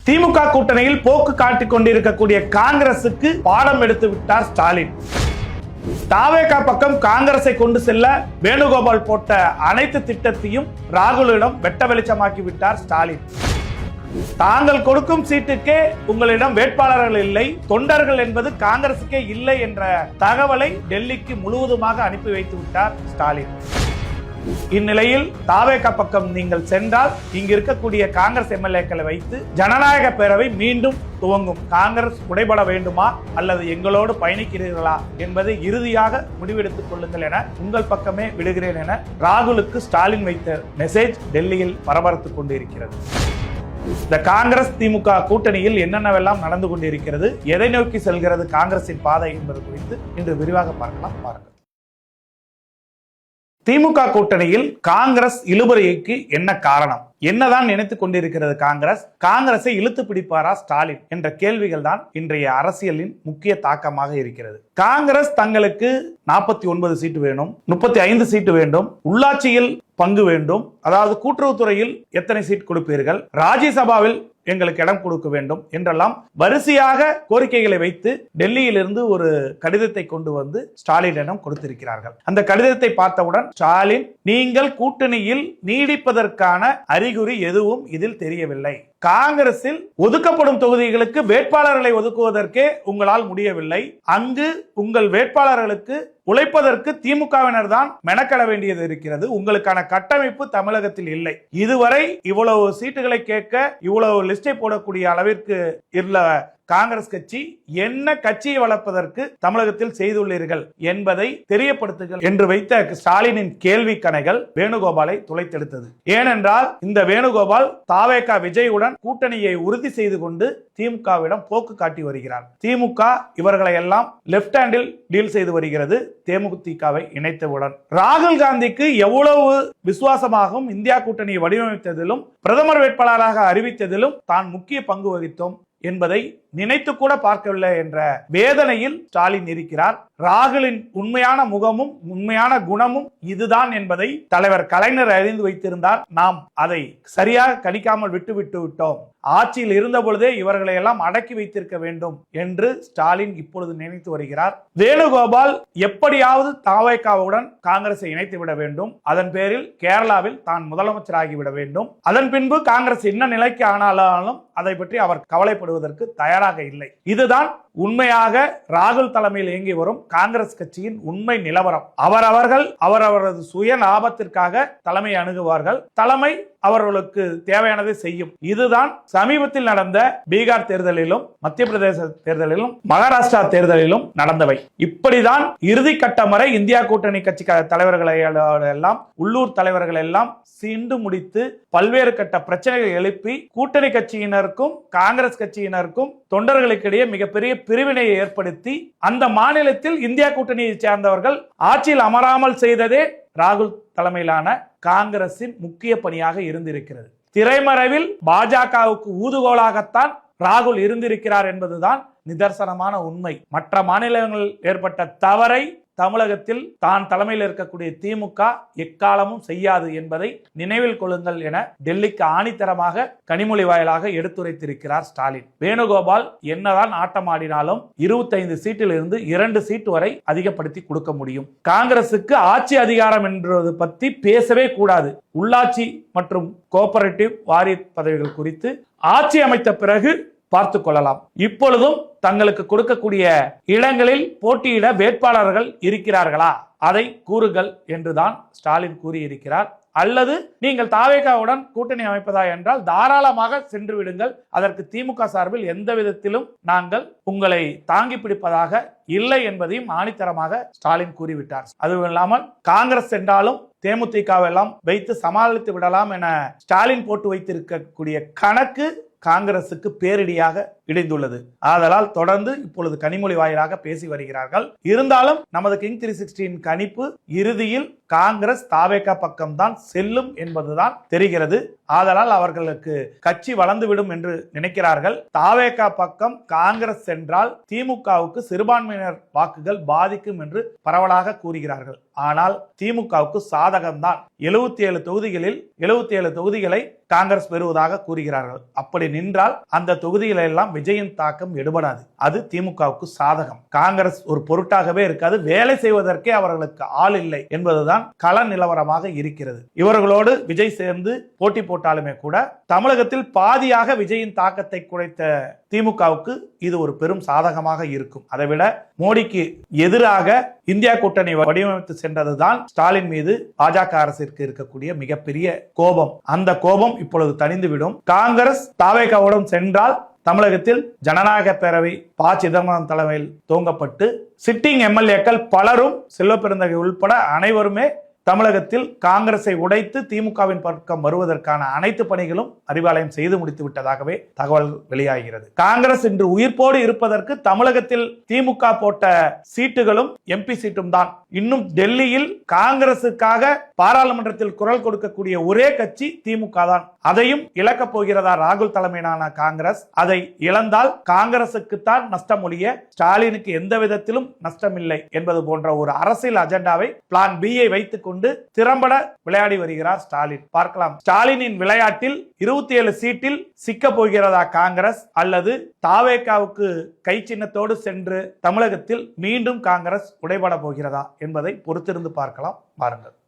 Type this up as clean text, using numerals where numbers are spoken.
திமுக கூட்டணியில் போக்கு காட்டிக் கொண்டிருக்கக்கூடிய காங்கிரசுக்கு பாடம் எடுத்து விட்டார் ஸ்டாலின். தாவேகா பக்கம் காங்கிரஸை கொண்டு செல்ல வேணுகோபால் போட்ட அனைத்து திட்டத்தையும் ராகுலிடம் வெட்ட வெளிச்சமாக்கி விட்டார் ஸ்டாலின். தாங்கள் கொடுக்கும் சீட்டுக்கே உங்களிடம் வேட்பாளர்கள் இல்லை, தொண்டர்கள் என்பது காங்கிரசுக்கே இல்லை என்ற தகவலை டெல்லிக்கு முழுவதுமாக அனுப்பி வைத்து விட்டார் ஸ்டாலின். இந்நிலையில் தாவேகா பக்கம் நீங்கள் சென்றால் இங்கு இருக்கக்கூடிய காங்கிரஸ் எம்எல்ஏக்களை வைத்து ஜனநாயக பேரவை மீண்டும் துவங்கும். காங்கிரஸ் உடைபட வேண்டுமா அல்லது எங்களோடு பயணிக்கிறீர்களா என்பதை இறுதியாக முடிவெடுத்துக் கொள்ளுங்கள் என உங்கள் பக்கமே விடுகிறேன் என ராகுலுக்கு ஸ்டாலின் வைத்த மெசேஜ் டெல்லியில் பரபரத்துக் கொண்டிருக்கிறது. இந்த காங்கிரஸ் திமுக கூட்டணியில் என்னென்னவெல்லாம் நடந்து கொண்டிருக்கிறது, எதை நோக்கி செல்கிறது காங்கிரசின் பாதை என்பது குறித்து இன்று விரிவாக பார்க்கலாம். பாருங்கள். திமுக கூட்டணியில் காங்கிரஸ் இழுபறிக்கு என்ன காரணம், என்னதான் நினைத்துக் கொண்டிருக்கிறது காங்கிரஸை இழுத்து பிடிப்பாரா ஸ்டாலின் என்ற கேள்விகள் தான் இன்றைய அரசியலின் முக்கிய தாக்கமாக இருக்கிறது. காங்கிரஸ் தங்களுக்கு 49 சீட்டு வேணும், 35 சீட்டு வேண்டும், உள்ளாட்சியில் பங்கு வேண்டும், அதாவது கூட்டுறவுத்துறையில் எத்தனை சீட் கொடுப்பீர்கள், ராஜ்யசபாவில் எங்களுக்கு இடம் கொடுக்க வேண்டும் என்றெல்லாம் வரிசையாக கோரிக்கைகளை வைத்து டெல்லியிலிருந்து ஒரு கடிதத்தை கொண்டு வந்து ஸ்டாலினிடம் கொடுத்திருக்கிறார்கள். அந்த கடிதத்தை பார்த்தவுடன் ஸ்டாலின், நீங்கள் கூட்டணியில் நீடிப்பதற்கான அறிகுறி எதுவும் இதில் தெரியவில்லை, காங்கிரஸில் ஒதுக்கப்படும் தொகுதிகளுக்கு வேட்பாளர்களை ஒதுக்குவதற்கே உங்களால் முடியவில்லை, அங்கு உங்கள் வேட்பாளர்களுக்கு உழைப்பதற்கு திமுகவினர் தான் மெனக்கட வேண்டியது இருக்கிறது, உங்களுக்கான கட்டமைப்பு தமிழகத்தில் இல்லை, இதுவரை இவ்வளவு சீட்டுகளை கேட்க இவ்வளவு லிஸ்டை போடக்கூடிய அளவிற்கு இல்ல காங்கிரஸ் கட்சி என்ன கட்சியை வளர்ப்பதற்கு தமிழகத்தில் செய்துள்ளீர்கள் என்பதை தெரியப்படுத்துங்கள் என்று வைத்த ஸ்டாலினின் கேள்வி கணைகள் வேணுகோபாலை துளைத்தெடுத்தது. ஏனென்றால் இந்த வேணுகோபால் தாவேகா விஜயுடன் கூட்டணியை உறுதி செய்து கொண்டு திமுகவிடம் போக்கு காட்டி வருகிறார். திமுக இவர்களை எல்லாம் லெப்ட் ஹேண்டில் டீல் செய்து வருகிறது. தேமுதிகவை இணைத்தவுடன் ராகுல் காந்திக்கு எவ்வளவு விசுவாசமாகவும் இந்தியா கூட்டணியை வடிவமைத்ததிலும் பிரதமர் வேட்பாளராக அறிவித்ததிலும் தான் முக்கிய பங்கு வகித்தோம் என்பதை நினைத்து கூட பார்க்கவில்லை என்ற வேதனையில் ஸ்டாலின் இருக்கிறார். ராகுலின் உண்மையான முகமும் உண்மையான குணமும் இதுதான் என்பதை தலைவர் கலைஞர் அறிந்து வைத்திருந்தார். நாம் அதை சரியாக கணிக்காமல் விட்டு விட்டோம். ஆட்சியில் இருந்த பொழுதே இவர்களை எல்லாம் அடக்கி வைத்திருக்க வேண்டும் என்று ஸ்டாலின் இப்பொழுது நினைத்து வருகிறார். வேணுகோபால் எப்படியாவது தாவேகாவுடன் காங்கிரஸை இணைத்து விட வேண்டும், அதன் பேரில் கேரளாவில் தான் முதலமைச்சராகிவிட வேண்டும், அதன் பின்பு காங்கிரஸ் என்ன நிலைக்கு ஆனாலும் அதை பற்றி அவர் கவலைப்படுவதற்கு தயாராக இல்லை. இதுதான் உண்மையாக ராகுல் தலைமையில் இயங்கி வரும் காங்கிரஸ் கட்சியின் உண்மை நிலவரம். அவரவரது சுய லாபத்திற்காக தலைமை அணுகுவார்கள், தலைமை அவர்களுக்கு தேவையானதை செய்யும். இதுதான் சமீபத்தில் நடந்த பீகார் தேர்தலிலும் மத்திய பிரதேச தேர்தலிலும் மகாராஷ்டிரா தேர்தலிலும் நடந்தவை. இப்படிதான் இறுதி கட்டம் வரை இந்தியா கூட்டணி கட்சி தலைவர்களை எல்லாம் உள்ளூர் தலைவர்கள் எல்லாம் சீண்டு முடித்து பல்வேறு கட்ட பிரச்சனைகளை எழுப்பி கூட்டணி கட்சியினருக்கும் காங்கிரஸ் கட்சியினருக்கும் தொண்டர்களுக்கிடையே மிகப்பெரிய பிரிவினையை ஏற்படுத்தி அந்த மாநிலத்தில் இந்தியா கூட்டணியை சேர்ந்தவர்கள் ஆட்சியில் அமராமல் செய்ததே ராகுல் தலைமையிலான காங்கிரசின் முக்கிய பணியாக இருந்திருக்கிறது. திரைமறைவில் பாஜகவுக்கு ஊதுகோலாகத்தான் ராகுல் இருந்திருக்கிறார் என்பதுதான் நிதர்சனமான உண்மை. மற்ற மாநிலங்களில் ஏற்பட்ட தவறை தமிழகத்தில் தான் தலைமையில் இருக்கக்கூடிய திமுக எக்காலமும் செய்யாது என்பதை நினைவில் கொள்ளுங்கள் என டெல்லிக்கு ஆணித்தரமாக கனிமொழி வாயிலாக எடுத்துரைத்திருக்கிறார் ஸ்டாலின். வேணுகோபால் என்னதான் ஆட்டமாடினாலும் 25 சீட்டில் இருந்து 2 சீட்டு வரை அதிகப்படுத்தி கொடுக்க முடியும். காங்கிரசுக்கு ஆட்சி அதிகாரம் என்பது பற்றி பேசவே கூடாது. உள்ளாட்சி மற்றும் கோஆபரேட்டிவ் வாரிய பதவிகள் குறித்து ஆட்சி அமைத்த பிறகு பார்த்துக் கொள்ளலாம். இப்பொழுதும் தங்களுக்கு கொடுக்கக்கூடிய இடங்களில் போட்டியிட வேட்பாளர்கள் இருக்கிறார்களா, அதை கூறுங்கள் என்றுதான் ஸ்டாலின் கூறியிருக்கிறார். அல்லது நீங்கள் தாவேகாவுடன் கூட்டணி அமைப்பதா என்றால் தாராளமாக சென்று விடுங்கள், அதற்கு திமுக சார்பில் எந்த விதத்திலும் நாங்கள் உங்களை தாங்கி பிடிப்பதாக இல்லை என்பதையும் ஆணித்தரமாக ஸ்டாலின் கூறிவிட்டார். அதுவும் இல்லாமல் காங்கிரஸ் சென்றாலும் தேமுதிகவெல்லாம் வைத்து சமாளித்து விடலாம் என ஸ்டாலின் போட்டு வைத்திருக்கக்கூடிய கணக்கு காங்கிரசுக்கு பேரிடியாக இணைந்துள்ளது. ஆதலால் தொடர்ந்து இப்பொழுது கனிமொழி வாயிலாக பேசி வருகிறார்கள். இருந்தாலும் நமது கிங் 360 கணிப்பு இறுதியில் காங்கிரஸ் தாவேகா பக்கம்தான் செல்லும் என்பதுதான் தெரிகிறது. ஆதலால் அவர்களுக்கு கட்சி வளர்ந்துவிடும் என்று நினைக்கிறார்கள். தாவேகா பக்கம் காங்கிரஸ் சென்றால் திமுகவுக்கு சிறுபான்மையினர் வாக்குகள் பாதிக்கும் என்று பரவலாக கூறுகிறார்கள். ஆனால் திமுகவுக்கு சாதகம்தான். 77 தொகுதிகளில் 77 தொகுதிகளை காங்கிரஸ் பெறுவதாக கூறுகிறார்கள். அப்படி நின்றால் அந்த தொகுதியில எல்லாம் விஜயின் தாக்கம் எடுபடாது. அது திமுகவுக்கு சாதகம். காங்கிரஸ் ஒரு பொருட்டாகவே இருக்காது. வேலை செய்வதற்கே அவர்களுக்கு ஆள் இல்லை என்பதுதான் கள நிலவரமாக இருக்கிறது. இவர்களோடு விஜய் சேர்ந்து போட்டி போட்டாலுமே கூட தமிழகத்தில் பாதியாக விஜயின் தாக்கத்தை குறைத்த திமுகவுக்கு இது ஒரு பெரும் சாதகமாக இருக்கும். அதைவிட மோடிக்கு எதிராக இந்தியா கூட்டணி வடிவமைத்து சென்றதுதான் ஸ்டாலின் மீது பாஜக அரசிற்கு இருக்கக்கூடிய மிகப்பெரிய கோபம். அந்த கோபம் இப்பொழுது தணிந்துவிடும். காங்கிரஸ் தாவேகாவுடன் சென்றால் தமிழகத்தில் ஜனநாயக பேரவை ப. சிதம்பரம் தலைமையில் துவங்கப்பட்டு சிட்டிங் எம்எல்ஏக்கள் பலரும் செல்வ பெருந்தகை உள்பட அனைவருமே தமிழகத்தில் காங்கிரஸை உடைத்து திமுகவின் பக்கம் வருவதற்கான அனைத்து பணிகளும் அறிவாலயம் செய்து முடித்து விட்டதாகவே தகவல் வெளியாகிறது. காங்கிரஸ் இன்று உயிர்ப்போடு இருப்பதற்கு தமிழகத்தில் திமுக போட்ட சீட்டுகளும் எம்பி சீட்டும் தான். இன்னும் டெல்லியில் காங்கிரசுக்காக பாராளுமன்றத்தில் குரல் கொடுக்கக்கூடிய ஒரே கட்சி திமுக தான். அதையும் இழக்கப் போகிறதா ராகுல் தலைமையிலான காங்கிரஸ்? அதை இழந்தால் காங்கிரசுக்குத்தான் நஷ்டம் ஒழிய ஸ்டாலினுக்கு எந்த விதத்திலும் நஷ்டம் இல்லை என்பது போன்ற ஒரு அரசியல் அஜெண்டாவை பிளான் பி வைத்துக் கொண்டு திறம்பட விளையாடி வருகிறார் ஸ்டாலின். பார்க்கலாம், ஸ்டாலினின் விளையாட்டில் 27 சீட்டில் சிக்க போகிறதா காங்கிரஸ், அல்லது தாவேகாவுக்கு கை சின்னத்தோடு சென்று தமிழகத்தில் மீண்டும் காங்கிரஸ் உடைபட போகிறதா என்பதை பொறுத்திருந்து பார்க்கலாம். பாருங்கள்.